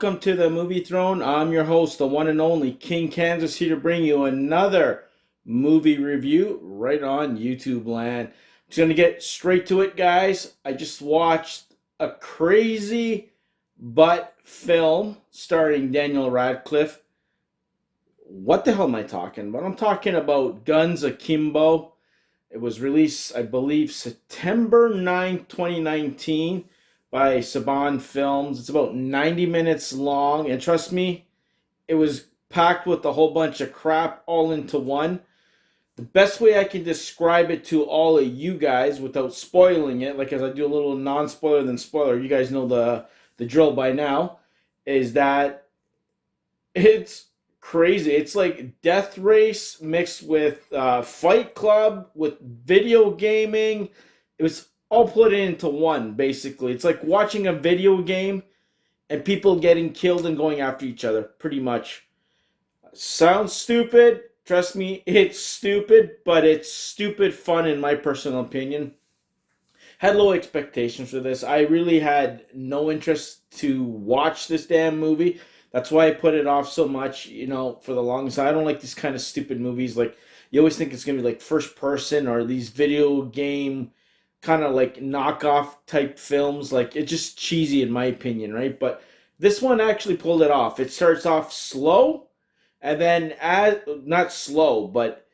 welcome to the Movie Throne. I'm your host, the one and only King Kansas, here to bring you another movie review right on YouTube land. Just gonna get straight to it, guys. I just watched a crazy but film starring Daniel Radcliffe. What the hell am I talking about? I'm talking about Guns Akimbo. It was released, I believe, September 9th, 2019 by Saban Films. It's about 90 minutes long, and trust me, it was packed with a whole bunch of crap all into one. The best way I can describe it to all of you guys without spoiling it, like as I do a little non-spoiler than spoiler, you guys know the drill by now, is that it's crazy. It's like Death Race mixed with Fight Club, with video gaming. It was all put into one, basically. It's like watching a video game and people getting killed and going after each other, pretty much. Sounds stupid. Trust me, it's stupid, but it's stupid fun in my personal opinion. Had low expectations for this. I really had no interest to watch this damn movie. That's why I put it off so much, for the longest time. I don't like these kind of stupid movies. Like, you always think it's going to be like first person or these video game kind of like knockoff type films. Like, it's just cheesy in my opinion, right? But this one actually pulled it off. It starts off slow, and then not slow, but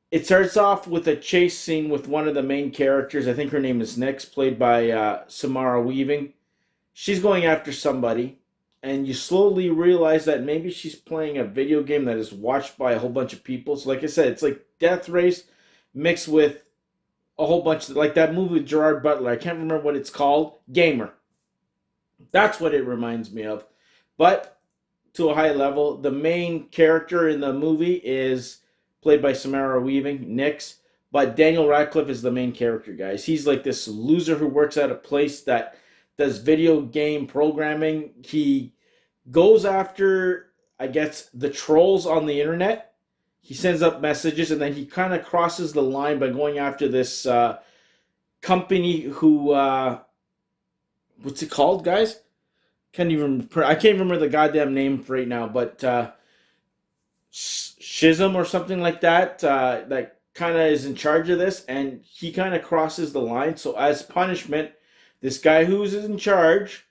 it starts off with a chase scene with one of the main characters. I think her name is Nix, played by Samara Weaving. She's going after somebody, and you slowly realize that maybe she's playing a video game that is watched by a whole bunch of people. So like I said, it's like Death Race mixed with a whole bunch of, like that movie with Gerard Butler. I can't remember what it's called. Gamer. That's what it reminds me of. But to a high level, the main character in the movie is played by Samara Weaving, Nix. But Daniel Radcliffe is the main character, guys. He's like this loser who works at a place that does video game programming. He goes after, I guess, the trolls on the internet. He sends up messages, and then he kind of crosses the line by going after this company who, what's it called, guys? I can't remember the goddamn name right now, but Skizm or something like that. That kind of is in charge of this, and he kind of crosses the line. So as punishment, this guy who's in charge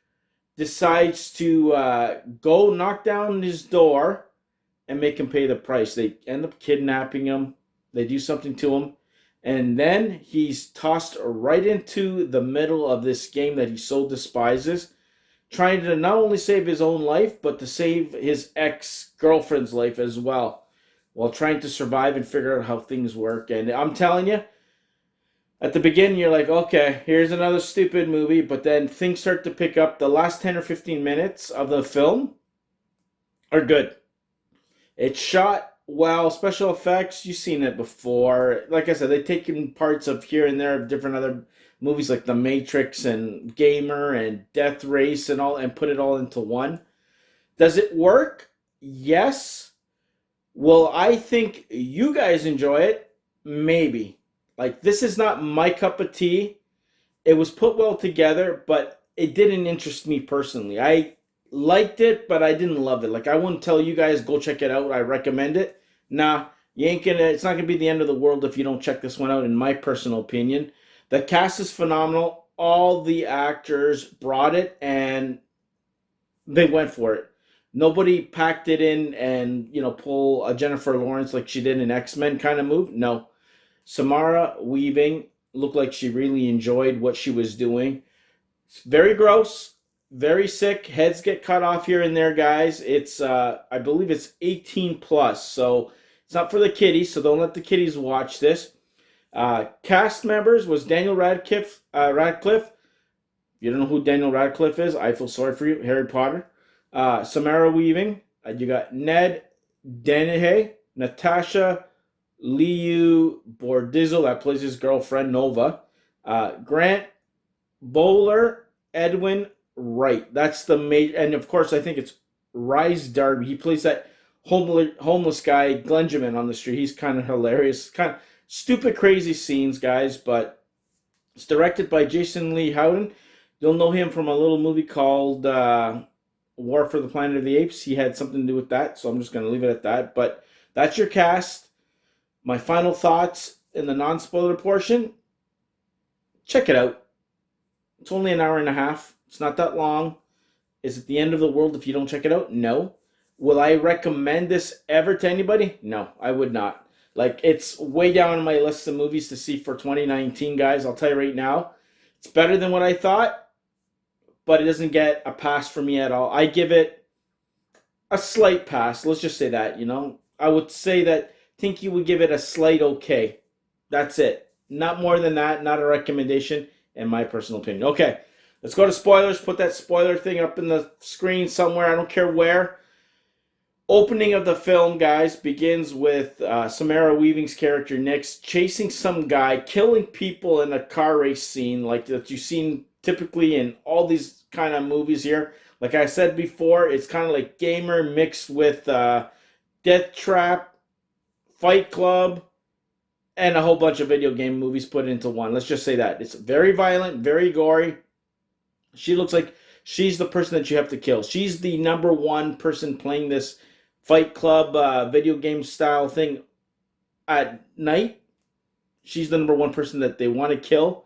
decides to go knock down his door and make him pay the price. They end up kidnapping him. They do something to him. And then he's tossed right into the middle of this game that he so despises, trying to not only save his own life, but to save his ex-girlfriend's life as well, while trying to survive and figure out how things work. And I'm telling you, at the beginning, you're like, okay, here's another stupid movie, but then things start to pick up. The last 10 or 15 minutes of the film are good. It's shot well, special effects, you've seen it before. Like I said, they've taken parts of here and there of different other movies like The Matrix and Gamer and Death Race and all, and put it all into one. Does it work? Yes. Will I think you guys enjoy it? Maybe. Like, this is not my cup of tea. It was put well together, but it didn't interest me personally. I liked it, but I didn't love it. Like, I wouldn't tell you guys, go check it out. I recommend it. Nah, it's not gonna be the end of the world if you don't check this one out, in my personal opinion. The cast is phenomenal. All the actors brought it, and they went for it. Nobody packed it in and, pull a Jennifer Lawrence like she did in X-Men kind of move. No. Samara Weaving looked like she really enjoyed what she was doing. It's very gross, very sick. Heads get cut off here and there, guys. It's, I believe it's 18 plus, so it's not for the kiddies, so don't let the kiddies watch this. Cast members was Daniel Radcliffe. You don't know who Daniel Radcliffe is? I feel sorry for you. Harry Potter. Samara Weaving. You got Ned Dennehy, Natasha Bordizzo, that plays his girlfriend Nova. Grant Bowler, Edwin, Wright. That's the major, and of course I think it's Rhys Darby. He plays that homeless guy, Glenjamin, on the street. He's kind of hilarious. Kind of stupid, crazy scenes, guys, but it's directed by Jason Lee Howden. You'll know him from a little movie called War for the Planet of the Apes. He had something to do with that, so I'm just going to leave it at that. But that's your cast. My final thoughts in the non-spoiler portion. Check it out. It's only an hour and a half. It's not that long. Is it the end of the world if you don't check it out? No. Will I recommend this ever to anybody? No, I would not. Like, it's way down on my list of movies to see for 2019, guys. I'll tell you right now. It's better than what I thought, but it doesn't get a pass for me at all. I give it a slight pass. Let's just say that, I would say that Tinky would give it a slight okay. That's it. Not more than that. Not a recommendation, in my personal opinion. Okay, let's go to spoilers. Put that spoiler thing up in the screen somewhere. I don't care where. Opening of the film, guys, begins with Samara Weaving's character, Nyx, chasing some guy, killing people in a car race scene like that you've seen typically in all these kind of movies here. Like I said before, it's kind of like Gamer mixed with Death Trap, Fight Club, and a whole bunch of video game movies put into one. Let's just say that. It's very violent, very gory. She looks like she's the person that you have to kill. She's the number one person playing this Fight Club video game style thing at night. She's the number one person that they want to kill.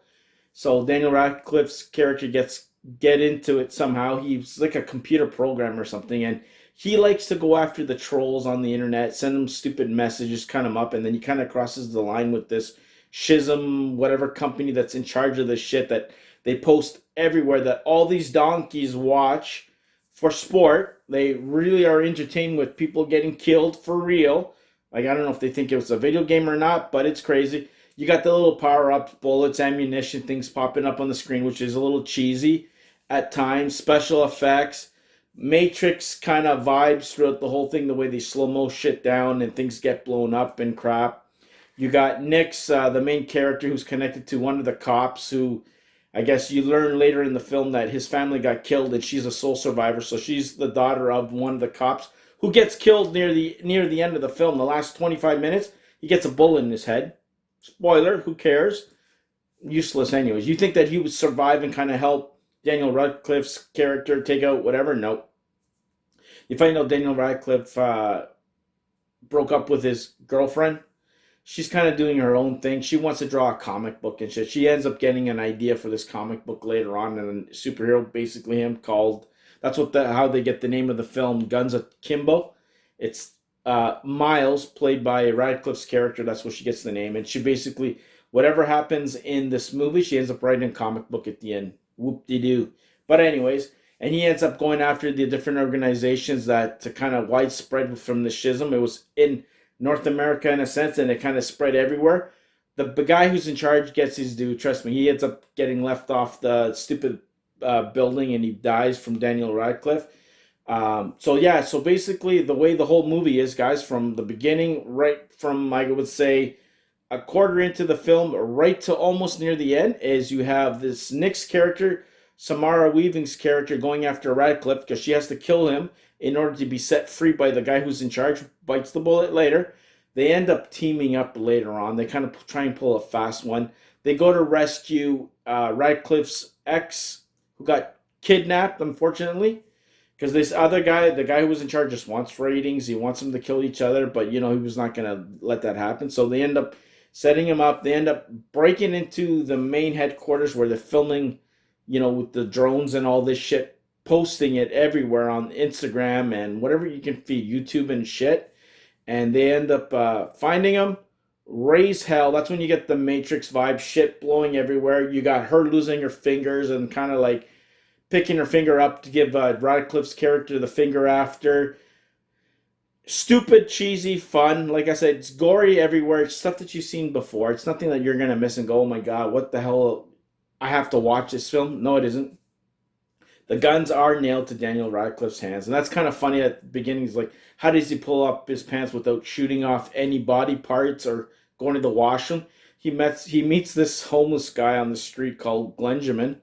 So Daniel Radcliffe's character get into it somehow. He's like a computer programmer or something, and he likes to go after the trolls on the internet, send them stupid messages, cut them up, and then he kind of crosses the line with this Skizm, whatever company that's in charge of this shit that they post everywhere that all these donkeys watch for sport. They really are entertained with people getting killed for real. Like, I don't know if they think it was a video game or not, but it's crazy. You got the little power-ups, bullets, ammunition, things popping up on the screen, which is a little cheesy at times. Special effects, Matrix kind of vibes throughout the whole thing, the way they slow-mo shit down and things get blown up and crap. You got Nyx, the main character, who's connected to one of the cops who, I guess you learn later in the film that his family got killed and she's a sole survivor. So she's the daughter of one of the cops who gets killed near the end of the film. The last 25 minutes, he gets a bullet in his head. Spoiler, who cares? Useless anyways. You think that he would survive and kind of help Daniel Radcliffe's character take out whatever? Nope. You find out Daniel Radcliffe broke up with his girlfriend. She's kind of doing her own thing. She wants to draw a comic book and shit. She ends up getting an idea for this comic book later on, and a superhero, basically him, called. That's how they get the name of the film, Guns Akimbo. It's Miles, played by Radcliffe's character. That's where she gets the name, and she basically, whatever happens in this movie, she ends up writing a comic book at the end. Whoop-de-doo. But anyways, and he ends up going after the different organizations that kind of widespread from the Skizm. It was in North America in a sense, and it kind of spread everywhere. The guy who's in charge gets his due. Trust me, he ends up getting left off the stupid building, and he dies from Daniel Radcliffe. So basically the way the whole movie is, guys, from the beginning, right from, I would say, a quarter into the film, right to almost near the end, is you have this Nyx character, Samara Weaving's character, going after Radcliffe because she has to kill him in order to be set free by the guy who's in charge, bites the bullet later. They end up teaming up later on. They kind of try and pull a fast one. They go to rescue Radcliffe's ex, who got kidnapped, unfortunately, because this other guy, the guy who was in charge, just wants ratings. He wants them to kill each other, but, he was not going to let that happen. So they end up setting him up. They end up breaking into the main headquarters where they're filming, with the drones and all this shit, posting it everywhere on Instagram and whatever you can feed, YouTube and shit. And they end up finding him, raise hell. That's when you get the Matrix vibe, shit blowing everywhere. You got her losing her fingers and kind of like picking her finger up to give Radcliffe's character the finger after. Stupid, cheesy, fun. Like I said, it's gory everywhere. It's stuff that you've seen before. It's nothing that you're going to miss and go, oh my God, what the hell? I have to watch this film. No, it isn't. The guns are nailed to Daniel Radcliffe's hands. And that's kind of funny at the beginning. He's like, how does he pull up his pants without shooting off any body parts or going to the washroom? He meets this homeless guy on the street called Glenjamin.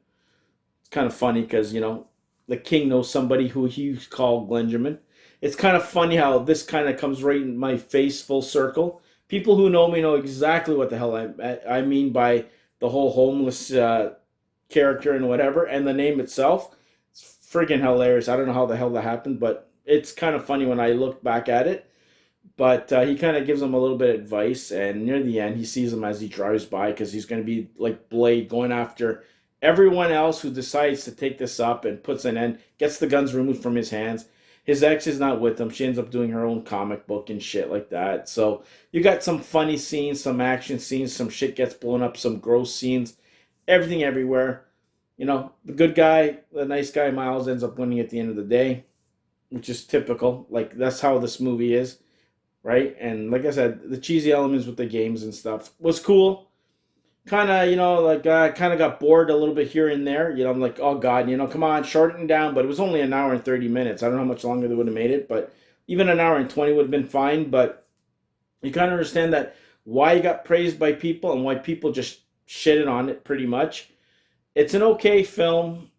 It's kind of funny because, the king knows somebody who he's called Glenjamin. It's kind of funny how this kind of comes right in my face full circle. People who know me know exactly what the hell I mean by the whole homeless character and whatever, and the name itself. It's friggin' hilarious. I don't know how the hell that happened, but it's kind of funny when I look back at it. But he kind of gives him a little bit of advice, and near the end, he sees him as he drives by because he's going to be like Blade going after everyone else who decides to take this up and puts an end, gets the guns removed from his hands. His ex is not with him. She ends up doing her own comic book and shit like that. So you got some funny scenes, some action scenes, some shit gets blown up, some gross scenes, everything everywhere. You know, the good guy, the nice guy, Miles, ends up winning at the end of the day, which is typical. Like, that's how this movie is, right? And like I said, the cheesy elements with the games and stuff was cool. Kind of, you know, like kind of got bored a little bit here and there. You know, I'm like, oh God, you know, come on, shorten down. But it was only an hour and 30 minutes. I don't know how much longer they would have made it, but even an hour and 20 would have been fine. But you kind of understand that why it got praised by people and why people just shitted on it pretty much. It's an okay film.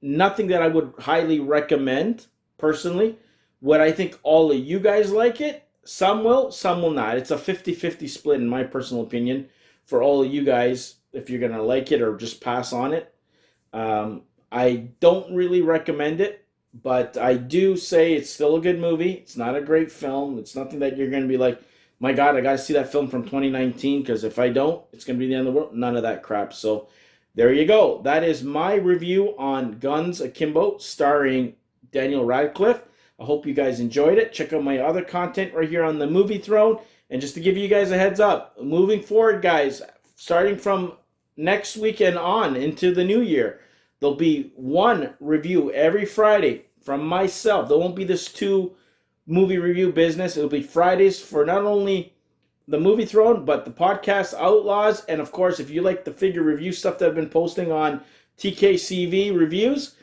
Nothing that I would highly recommend personally. Would I think all of you guys like it? Some will, some will not. It's a 50-50 split in my personal opinion for all of you guys if you're going to like it or just pass on it. I don't really recommend it, but I do say it's still a good movie. It's not a great film. It's nothing that you're going to be like, my God, I got to see that film from 2019 because if I don't, it's going to be the end of the world. None of that crap. So there you go. That is my review on Guns Akimbo starring Daniel Radcliffe. I hope you guys enjoyed it. Check out my other content right here on the Movie Throne. And just to give you guys a heads up, moving forward, guys, starting from next weekend on into the new year, there'll be one review every Friday from myself. There won't be this 2 movie review business. It'll be Fridays for not only the Movie Throne, but the podcast Outlaws. And of course, if you like the figure review stuff that I've been posting on TKCV Reviews,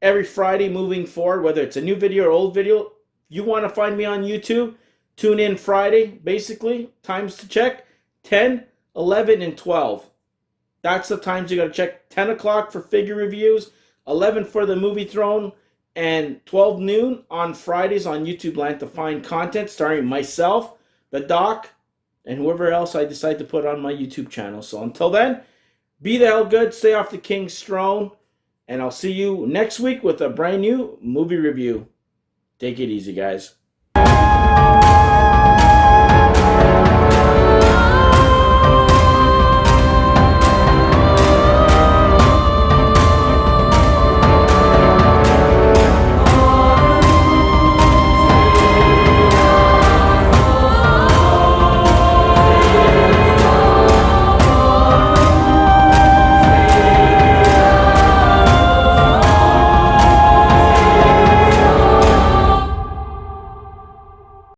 every Friday moving forward, whether it's a new video or old video, you want to find me on YouTube, tune in Friday, basically. Times to check, 10, 11, and 12. That's the times you got to check. 10 o'clock for figure reviews, 11 for the Movie Throne, and 12 noon on Fridays on YouTube Land to find content starring myself, the doc, and whoever else I decide to put on my YouTube channel. So until then, be the hell good, stay off the king's throne, and I'll see you next week with a brand new movie review. Take it easy, guys.